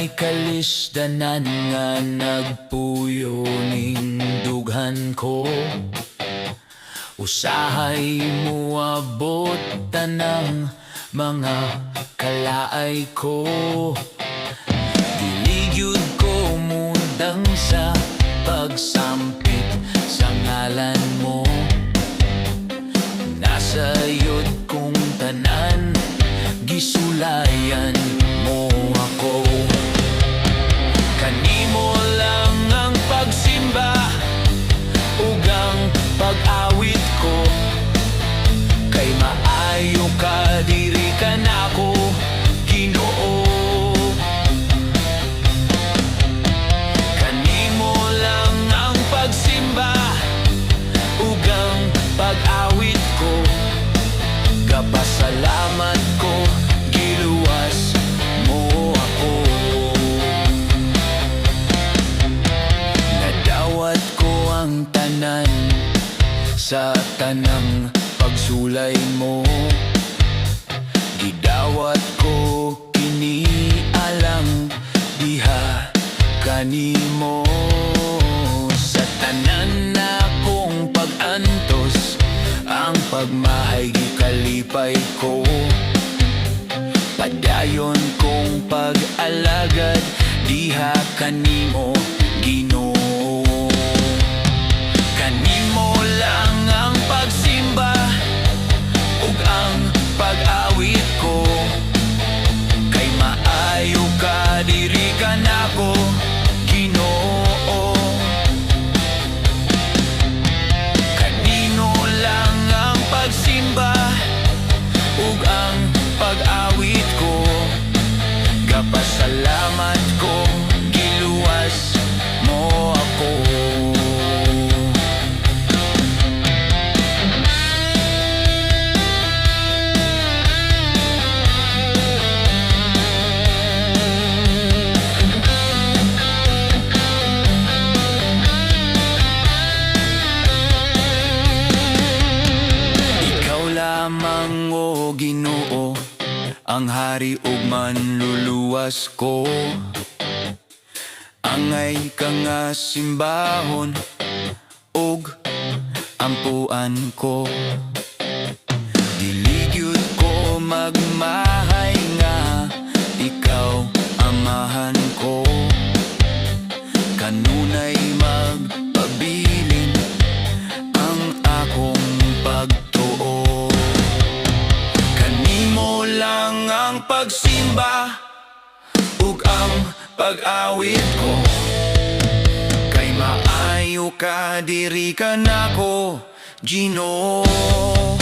may kalisdanan nga nagpuyo ning dughan ko. Usahay muabot tanang mga kalaay ko. Diligyud ko mundang sa pagsampit sa ngalan mo. Nasayod kong tanan, gisulayan mo ako. Kanimo lang ang pagsimba ug ang pag-awit ko. Kay maayo ka, diri ka nako, Ginoo. Kanimo lang ang pagsimba ug ang pag-awit ko. Kapasalamat ko, giluwas mo ako. Nadawat ko ang tanan sa tanang pagsulay mo. Gidawat ko kini alang diha kanimo. Sa tanan na kong pag-antos, ang pagmahay gikalipay ko. Padayon kong pag-alagad diha kanimo, Ginoo. Kanimo lang ang pagsimba ug ang pag-awit ko. Kay maayo ka, diri ka nako, Ginoo. Kanino lang ang pagsimba ug ang pag-awit ko. Kapasalamat ko, giluwas mo ako. Ikaw lamang, o Ginoo, ang hari ug manluluwas ko. Angay ka nga simbahon ug ampuan ko. Diligyud ko magmahay nga ikaw amahan ko. Kanunay magpabilin ang akong pagtuo. Kanimo lang ang pagsimba ug ang pag-awit ko. Kay maayo ka, diri ka nako, Ginoo.